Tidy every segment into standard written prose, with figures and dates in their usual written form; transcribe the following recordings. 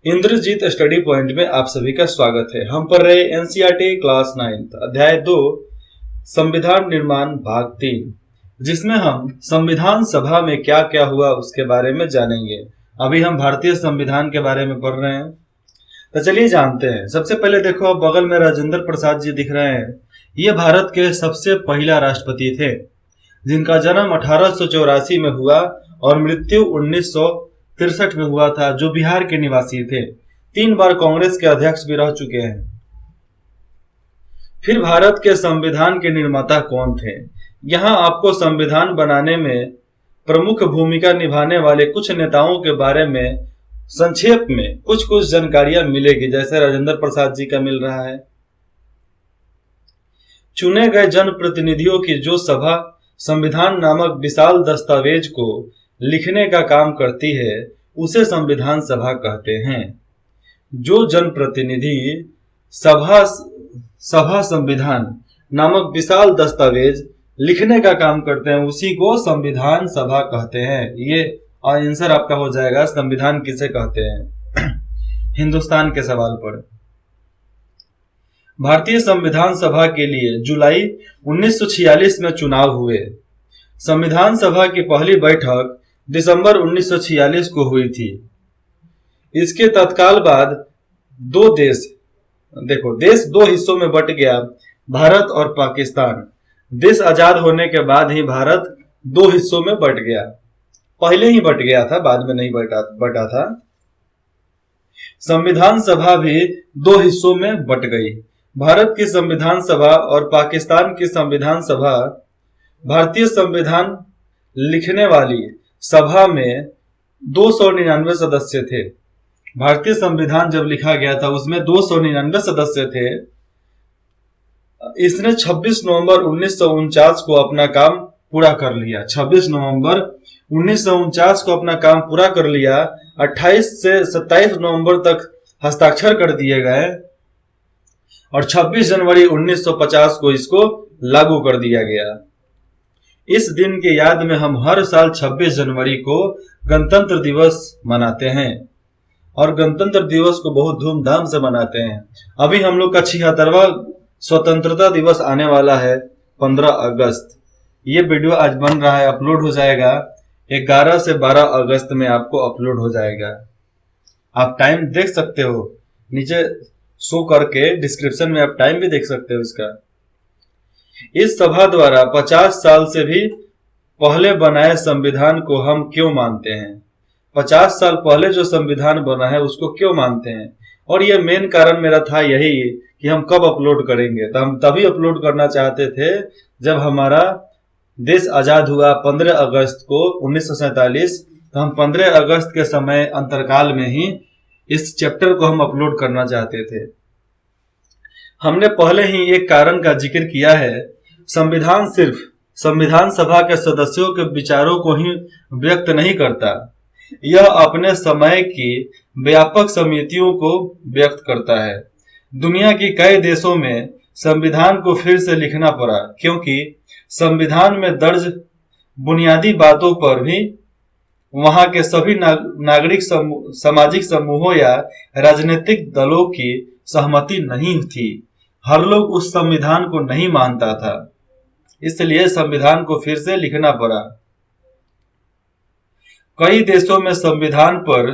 Indrajit study point में आप सभी का स्वागत है। हम पढ़ रहे एनसीईआरटी क्लास 9 अध्याय 2 संविधान निर्माण भाग 3, जिसमें हम संविधान सभा में क्या क्या हुआ उसके बारे में जानेंगे। अभी हम भारतीय संविधान के बारे में पढ़ रहे हैं, तो चलिए जानते हैं। सबसे पहले देखो, बगल में राजेंद्र प्रसाद जी दिख रहे हैं। ये भारत के सबसे पहला राष्ट्रपति थे, जिनका जन्म 1884 में हुआ और मृत्यु 1963 में हुआ था, जो बिहार के निवासी थे। 3 बार कांग्रेस के अध्यक्ष भी रह चुके हैं। फिर भारत के संविधान के निर्माता कौन थे? यहाँ आपको संविधान बनाने में प्रमुख भूमिका निभाने वाले कुछ नेताओं के बारे में संक्षेप में कुछ जानकारियां मिलेगी, जैसे राजेंद्र प्रसाद जी का मिल रहा है। चुने गए जनप्रतिनिधियों की जो सभा संविधान नामक विशाल दस्तावेज को लिखने का काम करती है, उसे संविधान सभा कहते हैं। जो जनप्रतिनिधि सभा संविधान नामक विशाल दस्तावेज लिखने का काम करते हैं, उसी को संविधान सभा कहते हैं। ये आंसर आपका हो जाएगा, संविधान किसे कहते हैं। हिंदुस्तान के सवाल पर भारतीय संविधान सभा के लिए जुलाई 1946 में चुनाव हुए। संविधान सभा की पहली बैठक दिसंबर 1946 को हुई थी। इसके तत्काल बाद देश 2 हिस्सों में बट गया, भारत और पाकिस्तान। देश आजाद होने के बाद ही भारत 2 हिस्सों में बट गया। पहले ही बट गया था, बाद में नहीं बटा था। संविधान सभा भी 2 हिस्सों में बट गई। भारत की संविधान सभा और पाकिस्तान की संविधान सभा। भारतीय संविधान लिखने वाली सभा में 299 सदस्य थे। भारतीय संविधान जब लिखा गया था उसमें 299 सदस्य थे। इसने 26 नवंबर 1949 को अपना काम पूरा कर लिया। 26 नवंबर 1949 को अपना काम पूरा कर लिया। 28 से 27 नवंबर तक हस्ताक्षर कर दिए गए और 26 जनवरी 1950 को इसको लागू कर दिया गया। इस दिन के याद में हम हर साल 26 जनवरी को गणतंत्र दिवस मनाते हैं और गणतंत्र दिवस को बहुत धूमधाम से मनाते हैं। अभी हम लोग का 76वां स्वतंत्रता दिवस आने वाला है, 15 अगस्त। ये वीडियो आज बन रहा है, अपलोड हो जाएगा 11 से 12 अगस्त में आपको अपलोड हो जाएगा। आप टाइम देख सकते हो, नीचे शो करके डिस्क्रिप्शन में आप टाइम भी देख सकते हो इसका। इस सभा द्वारा 50 साल से भी पहले बनाए संविधान को हम क्यों मानते हैं? 50 साल पहले जो संविधान बना है उसको क्यों मानते हैं? और ये मेन कारण मेरा था यही कि हम कब अपलोड करेंगे। तो हम तभी अपलोड करना चाहते थे जब हमारा देश आजाद हुआ 15 अगस्त को 1947। तो हम 15 अगस्त के समय अंतरकाल में ही इस चैप्टर को हम अपलोड करना चाहते थे। हमने पहले ही एक कारण का जिक्र किया है, संविधान सिर्फ संविधान सभा के सदस्यों के विचारों को ही व्यक्त नहीं करता, यह अपने समय की व्यापक समितियों को व्यक्त करता है। दुनिया की कई देशों में संविधान को फिर से लिखना पड़ा, क्योंकि संविधान में दर्ज बुनियादी बातों पर भी वहां के सभी नागरिक सामाजिक समूहों या राजनीतिक दलों की सहमति नहीं थी। हर लोग उस संविधान को नहीं मानता था, इसलिए संविधान को फिर से लिखना पड़ा। कई देशों में संविधान पर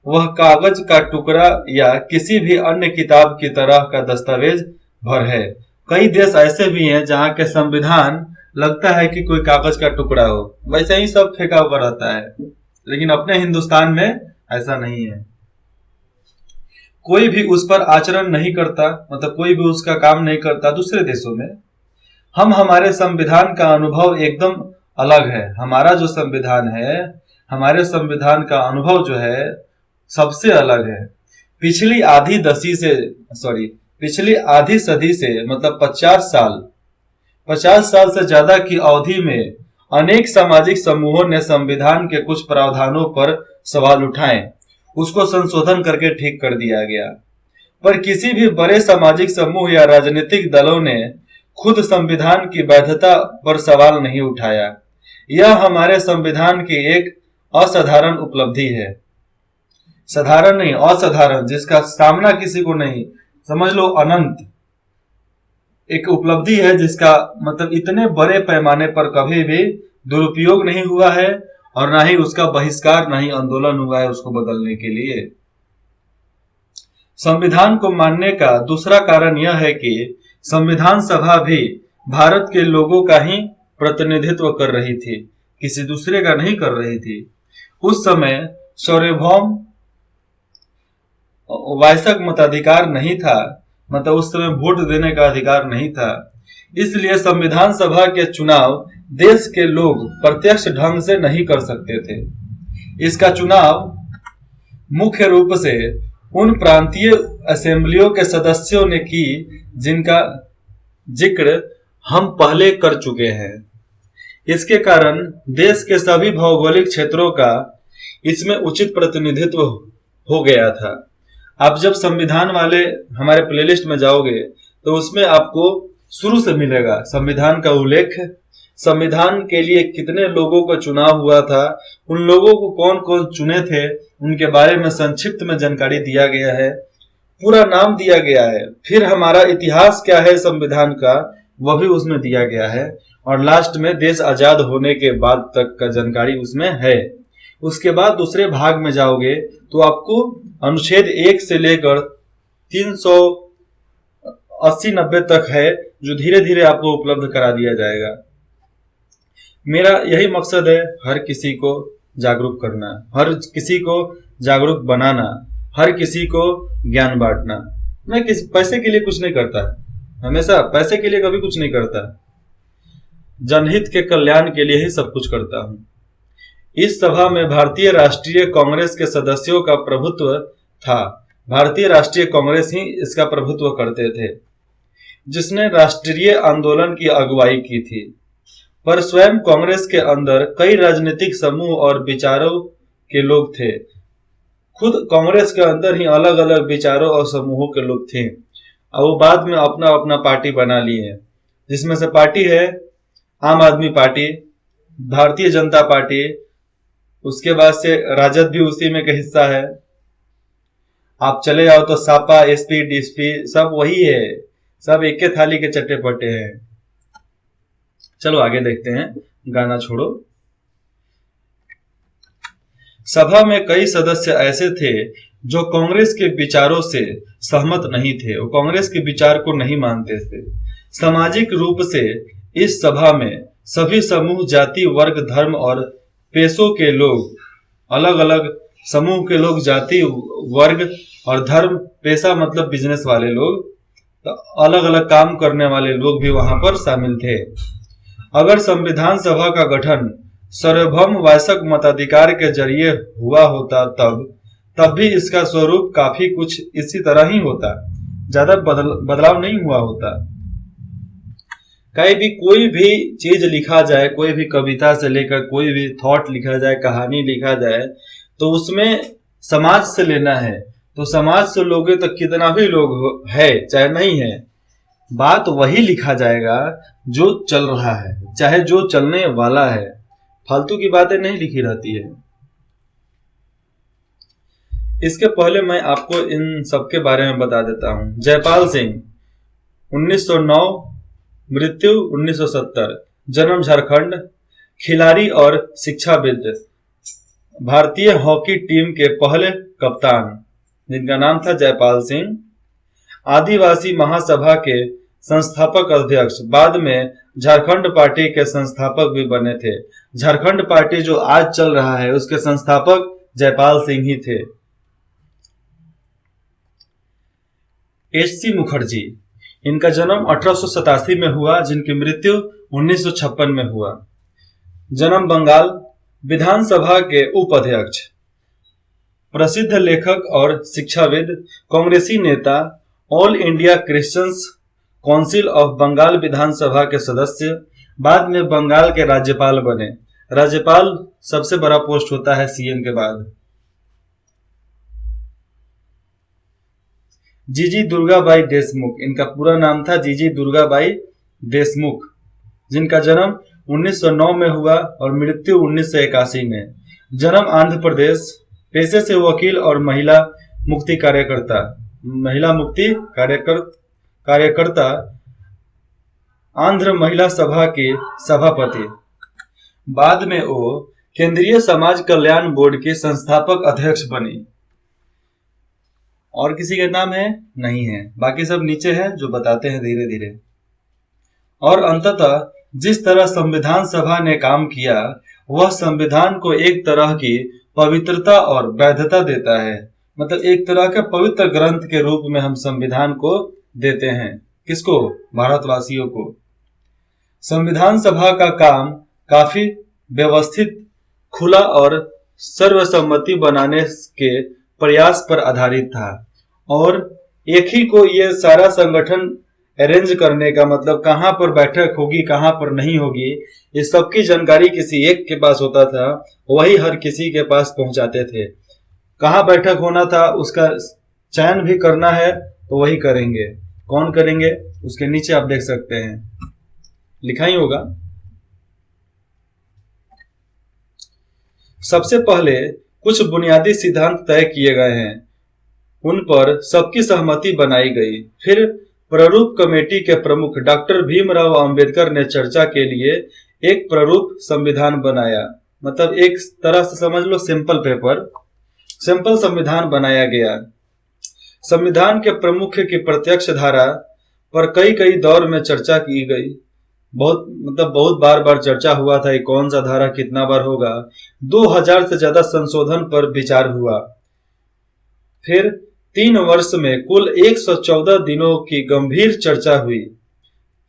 वह कागज का टुकड़ा या किसी भी अन्य किताब की तरह का दस्तावेज भर है। कई देश ऐसे भी हैं जहां के संविधान लगता है कि कोई कागज का टुकड़ा हो, वैसे ही सब फेंका हुआ रहता है। लेकिन अपने हिंदुस्तान में ऐसा नहीं है। कोई भी उस पर आचरण नहीं करता, मतलब कोई भी उसका काम नहीं करता। दूसरे देशों में हमारे संविधान का अनुभव एकदम अलग है। हमारा जो संविधान है, हमारे संविधान का अनुभव जो है सबसे अलग है। पिछली आधी सदी से मतलब 50 साल से ज्यादा की अवधि में अनेक सामाजिक समूहों ने संविधान के कुछ प्रावधानों पर सवाल उठाए, उसको संशोधन करके ठीक कर दिया गया। पर किसी भी बड़े सामाजिक समूह या राजनीतिक दलों ने खुद संविधान की वैधता पर सवाल नहीं उठाया। यह हमारे संविधान की एक असाधारण उपलब्धि है। साधारण नहीं, असाधारण, जिसका सामना किसी को नहीं, समझ लो अनंत एक उपलब्धि है, जिसका मतलब इतने बड़े पैमाने पर कभी भी दुरुपयोग नहीं हुआ है और ना ही उसका बहिष्कार, ना ही आंदोलन हुआ है उसको बदलने के लिए। संविधान को मानने का दूसरा कारण यह है कि संविधान सभा भी भारत के लोगों का ही प्रतिनिधित्व कर रही थी, किसी दूसरे का नहीं कर रही थी। उस समय सार्वभौम वायसक मताधिकार नहीं था, मतलब उस समय वोट देने का अधिकार नहीं था। इसलिए संविधान सभा के चुनाव देश के लोग प्रत्यक्ष ढंग से नहीं कर सकते थे। इसका चुनाव मुख्य रूप से उन प्रांतीय असेंबलियों के सदस्यों ने की जिनका जिक्र हम पहले कर चुके हैं। इसके कारण देश के सभी भौगोलिक क्षेत्रों का इसमें उचित प्रतिनिधित्व हो गया था। आप जब संविधान वाले हमारे प्लेलिस्ट में जाओगे तो उसमें आपको शुरू से मिलेगा संविधान का उल्लेख, संविधान के लिए कितने लोगों का चुनाव हुआ था, उन लोगों को कौन कौन चुने थे, उनके बारे में संक्षिप्त में जानकारी दिया गया है, पूरा नाम दिया गया है, फिर हमारा इतिहास क्या है संविधान का वह भी उसमें दिया गया है, और लास्ट में देश आजाद होने के बाद तक का जानकारी उसमें है। उसके बाद दूसरे भाग में जाओगे तो आपको अनुच्छेद 1 से लेकर 380-90 तक है, जो धीरे धीरे आपको उपलब्ध करा दिया जाएगा। मेरा यही मकसद है, हर किसी को जागरूक करना, हर किसी को जागरूक बनाना, हर किसी को ज्ञान बांटना। मैं किस पैसे के लिए कुछ नहीं करता, हमेशा पैसे के लिए कभी कुछ नहीं करता, जनहित के कल्याण के लिए ही सब कुछ करता हूं। इस सभा में भारतीय राष्ट्रीय कांग्रेस के सदस्यों का प्रभुत्व था। भारतीय राष्ट्रीय कांग्रेस ही इसका प्रभुत्व करते थे, जिसने राष्ट्रीय आंदोलन की अगुवाई की थी। पर स्वयं कांग्रेस के अंदर कई राजनीतिक समूह और विचारों के लोग थे। खुद कांग्रेस के अंदर ही अलग अलग विचारों और समूहों के लोग थे, और वो बाद में अपना अपना पार्टी बना लिए हैं, जिसमें से पार्टी है आम आदमी पार्टी, भारतीय जनता पार्टी, उसके बाद से राजद भी उसी में का हिस्सा है। आप चले जाओ तो सापा, एसपी, डीएसपी सब वही है, सब एक के थाली के चट्टे पट्टे हैं। चलो आगे देखते हैं, गाना छोड़ो। सभा में कई सदस्य ऐसे थे जो कांग्रेस के विचारों से सहमत नहीं थे, वो कांग्रेस के विचार को नहीं मानते थे। सामाजिक रूप से इस सभा में सभी समूह, जाति, वर्ग, धर्म और पेशों के लोग, अलग अलग समूह के लोग, जाति, वर्ग और धर्म, पेशा मतलब बिजनेस वाले लोग, तो अलग अलग काम करने वाले लोग भी वहां पर शामिल थे। अगर संविधान सभा का गठन सार्वभौम वायसक मताधिकार के जरिए हुआ होता तब भी इसका स्वरूप काफी कुछ इसी तरह ही होता, ज्यादा बदलाव नहीं हुआ होता। कहीं भी कोई भी चीज लिखा जाए, कोई भी कविता से लेकर कोई भी थॉट लिखा जाए, कहानी लिखा जाए, तो उसमें समाज से लेना है, तो समाज से लोगे तो कितना भी लोग है चाहे नहीं है, बात वही लिखा जाएगा जो चल रहा है, चाहे जो चलने वाला है, फालतू की बातें नहीं लिखी रहती है। इसके पहले मैं आपको इन सबके बारे में बता देता हूं। जयपाल सिंह 1909, मृत्यु 1970, जन्म झारखंड, खिलाड़ी और शिक्षाविद, भारतीय हॉकी टीम के पहले कप्तान जिनका नाम था जयपाल सिंह, आदिवासी महासभा के संस्थापक अध्यक्ष, बाद में झारखंड पार्टी के संस्थापक भी बने थे। झारखंड पार्टी जो आज चल रहा है उसके संस्थापक जयपाल सिंह ही थे। एच.सी. मुखर्जी, इनका जन्म 1887 में हुआ, जिनकी मृत्यु 1956 में हुआ। जन्म बंगाल, विधानसभा के उपाध्यक्ष, प्रसिद्ध लेखक और शिक्षाविद, कांग्रेसी नेता, All India Christians Council of Bengal Vidhan Sabha के सदस्य, बाद में बंगाल के राज्यपाल बने। राज्यपाल सबसे बड़ा पोस्ट होता है सीएम के बाद। जीजी दुर्गाबाई देशमुख, इनका पूरा नाम था जीजी दुर्गाबाई देशमुख, जिनका जन्म 1909 में हुआ और मृत्यु 1981 में। जन्म आंध्र प्रदेश, पेशे से वकील और महिला मुक्ति कार्यकर्ता, आंध्र महिला सभा के सभापति। बाद में वो केंद्रीय समाज कल्याण बोर्ड के संस्थापक अध्यक्ष बनी। और किसी के नाम है? नहीं है, बाकी सब नीचे है जो बताते हैं धीरे धीरे। और अंततः जिस तरह संविधान सभा ने काम किया वह संविधान को एक तरह की पवित्रता और वैधता देता है। मतलब एक तरह के पवित्र ग्रंथ के रूप में हम संविधान को देते हैं। किसको? भारतवासियों को। संविधान सभा का काम काफी व्यवस्थित, खुला और सर्वसम्मति बनाने के प्रयास पर आधारित था और एक ही को ये सारा संगठन अरेंज करने का, मतलब कहाँ पर बैठक होगी कहाँ पर नहीं होगी, इस सब की जानकारी किसी एक के पास होता था, वही हर किसी के पास पहुंचाते थे। कहाँ बैठक होना था उसका चयन भी करना है तो वही करेंगे। कौन करेंगे? उसके नीचे आप देख सकते हैं, लिखा ही होगा। सबसे पहले कुछ बुनियादी सिद्धांत तय किए गए हैं, उन पर सबकी सहमति बनाई गई। फिर प्रारूप कमेटी के प्रमुख डॉक्टर भीमराव अंबेडकर ने चर्चा के लिए एक प्रारूप संविधान बनाया। मतलब एक तरह से समझ लो सिंपल संविधान बनाया गया। संविधान के प्रमुख की प्रत्यक्ष धारा पर कई दौर में चर्चा की गई। बहुत बार चर्चा हुआ था, कौन सा धारा कितना बार होगा। 2000 से ज्यादा संशोधन पर विचार हुआ। फिर 3 वर्ष में कुल 114 दिनों की गंभीर चर्चा हुई।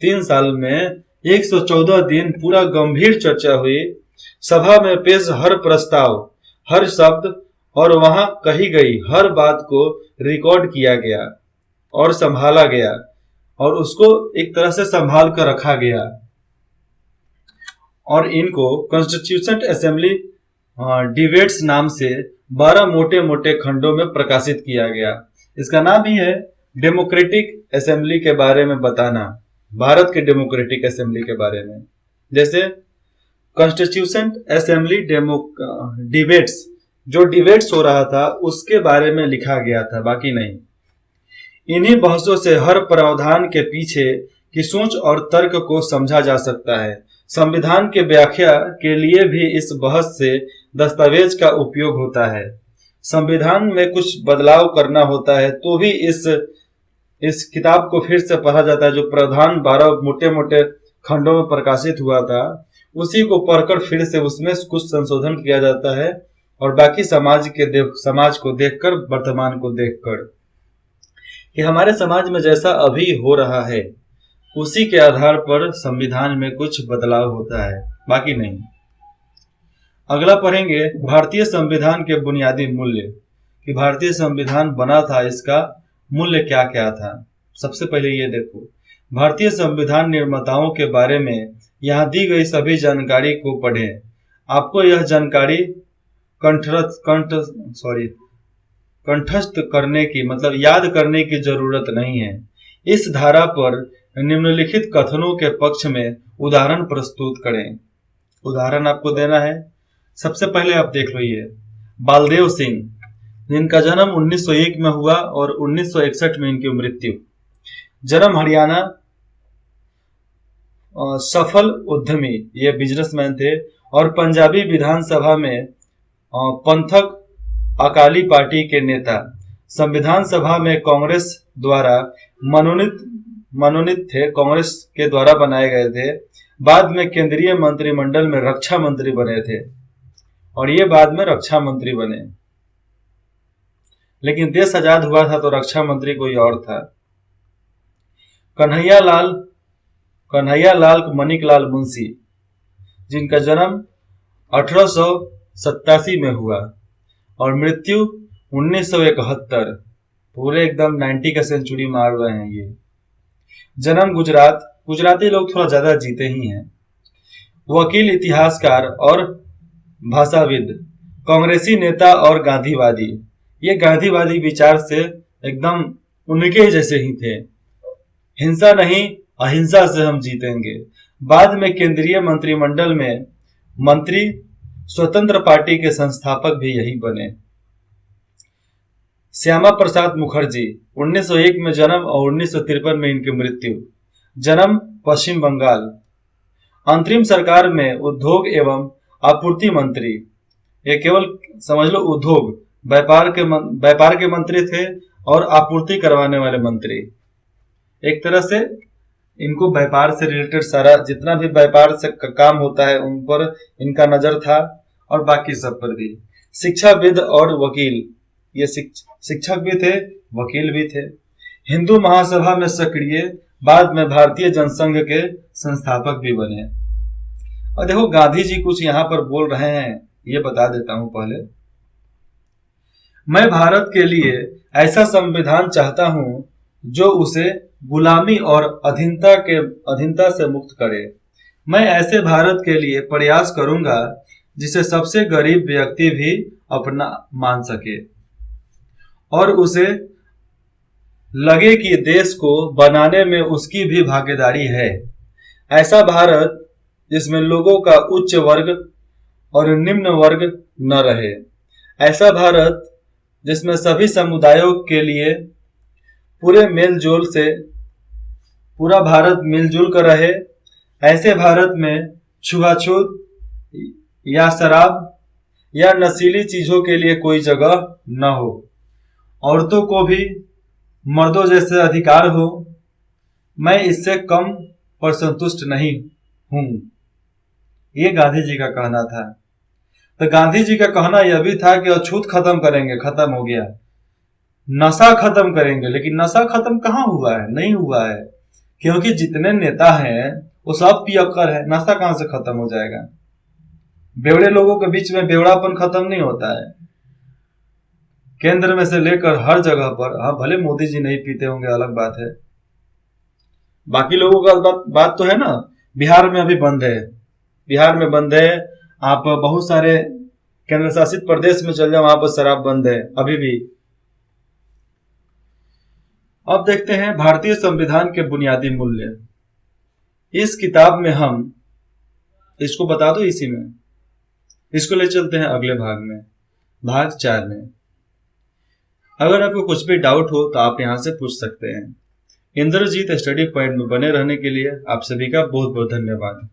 3 साल में 114 दिन पूरा गंभीर चर्चा हुई। सभा में पेश हर प्रस्ताव, हर शब्द और वहां कही गई हर बात को रिकॉर्ड किया गया और संभाला गया और उसको एक तरह से संभाल कर रखा गया। और इनको कॉन्स्टिट्यूशन असेंबली डिबेट्स नाम से 12 मोटे खंडों में प्रकाशित किया गया। इसका नाम ही है डेमोक्रेटिक असेंबली के बारे में बताना, भारत के डेमोक्रेटिक असेंबली के बारे में। जैसे कॉन्स्टिट्यूशन असेंबली डिबेट्स, जो डिबेट्स हो रहा था उसके बारे में लिखा गया था, बाकी नहीं। इन्हीं बहसों से हर प्रावधान के पीछे की सोच और तर्क को समझा जा सकता है। संविधान के व्याख्या के लिए भी इस बहस से दस्तावेज का उपयोग होता है। संविधान में कुछ बदलाव करना होता है तो भी इस किताब को फिर से पढ़ा जाता है। जो प्रावधान 12 मोटे खंडों में प्रकाशित हुआ था उसी को पढ़कर फिर से उसमें कुछ संशोधन किया जाता है और बाकी समाज को देखकर, वर्तमान को देखकर कि हमारे समाज में जैसा अभी हो रहा है उसी के आधार पर संविधान में कुछ बदलाव होता है, बाकी नहीं। अगला पढ़ेंगे भारतीय संविधान के बुनियादी मूल्य, कि भारतीय संविधान बना था इसका मूल्य क्या क्या था। सबसे पहले ये देखो, भारतीय संविधान निर्माताओं के बारे में यहाँ दी गई सभी जानकारी को पढ़ें। आपको यह जानकारी कंठस्थ करने की, मतलब याद करने की जरूरत नहीं है। इस धारा पर निम्नलिखित कथनों के पक्ष में उदाहरण प्रस्तुत करें। उदाहरण आपको देना है। सबसे पहले आप देख लो, ये बालदेव सिंह, जिनका जन्म 1901 में हुआ और 1961 में इनकी मृत्यु। जन्म हरियाणा, सफल उद्यमी, ये बिजनेसमैन थे और पंजाबी विधानसभा में पंथक अकाली पार्टी के नेता। संविधान सभा में कांग्रेस द्वारा मनोनीत थे, कांग्रेस के द्वारा बनाए गए थे। बाद में केंद्रीय मंत्रिमंडल में रक्षा मंत्री बने थे और ये बाद में रक्षा मंत्री बने, लेकिन देश आजाद हुआ था तो रक्षा मंत्री कोई और था। कन्हैया लाल मणिकलाल मुंशी, जिनका जन्म 1887 में हुआ और मृत्यु 1971। पूरे एकदम 90 का सेंचुरी मार रहे हैं ये। जन्म गुजरात, गुजराती लोग थोड़ा ज्यादा जीते ही हैं। वकील, इतिहासकार और भाषाविद, कांग्रेसी नेता और गांधीवादी। ये गांधीवादी विचार से एकदम उनके ही जैसे ही थे। हिंसा नहीं, अहिंसा से हम जीतेंगे। बाद में केंद्रीय मंत्रिमंडल में मंत्री, स्वतंत्र पार्टी के संस्थापक भी यही बने। श्यामा प्रसाद मुखर्जी, 1901 में जन्म और 1953 में इनकी मृत्यु। जन्म पश्चिम बंगाल। अंतरिम सरकार में उद्योग एवं आपूर्ति मंत्री, ये केवल समझ लो उद्योग, व्यापार के मंत्री थे और आपूर्ति करवाने वाले मंत्री। एक तरह से इनको व्यापार से रिलेटेड सारा जितना भी व्यापार से काम होता है उन पर इनका नजर था और बाकी सब पर भी। शिक्षाविद और वकील, ये शिक्षक भी थे, वकील भी थे। हिंदू महासभा में सक्रिय, बाद में भारतीय जनसंघ के संस्थापक भी बने। और देखो गांधी जी कुछ यहाँ पर बोल रहे हैं, ये बता देता हूं पहले। मैं भारत के लिए ऐसा संविधान चाहता हूं जो उसे गुलामी और अधीनता से मुक्त करे। मैं ऐसे भारत के लिए प्रयास करूंगा जिसे सबसे गरीब व्यक्ति भी अपना मान सके और उसे लगे कि देश को बनाने में उसकी भी भागीदारी है। ऐसा भारत जिसमें लोगों का उच्च वर्ग और निम्न वर्ग न रहे। ऐसा भारत जिसमें सभी समुदायों के लिए पूरा भारत मिलजुल कर रहे। ऐसे भारत में छुआछूत या शराब या नशीली चीजों के लिए कोई जगह न हो। औरतों को भी मर्दों जैसे अधिकार हो। मैं इससे कम पर संतुष्ट नहीं हूं। ये गांधी जी का कहना था। तो गांधी जी का कहना यह भी था कि अछूत खत्म करेंगे, खत्म हो गया। नशा खत्म करेंगे, लेकिन नशा खत्म कहाँ हुआ है? नहीं हुआ है, क्योंकि जितने नेता हैं वो सब पियक्कर है। नशा कहां से खत्म हो जाएगा? बेवड़े लोगों के बीच में बेवड़ापन खत्म नहीं होता है। केंद्र में से लेकर हर जगह पर, हाँ भले मोदी जी नहीं पीते होंगे, अलग बात है। बाकी लोगों का बात तो है ना। बिहार में अभी बंद है, बिहार में बंद है। आप बहुत सारे केंद्र शासित प्रदेश में चल जाओ, वहां पर शराब बंद है अभी भी। अब देखते हैं भारतीय संविधान के बुनियादी मूल्य। इस किताब में हम इसको बता दो, इसी में इसको ले चलते हैं अगले भाग में, भाग 4 में। अगर आपको कुछ भी डाउट हो तो आप यहां से पूछ सकते हैं। इंद्रजीत स्टडी पॉइंट में बने रहने के लिए आप सभी का बहुत बहुत धन्यवाद।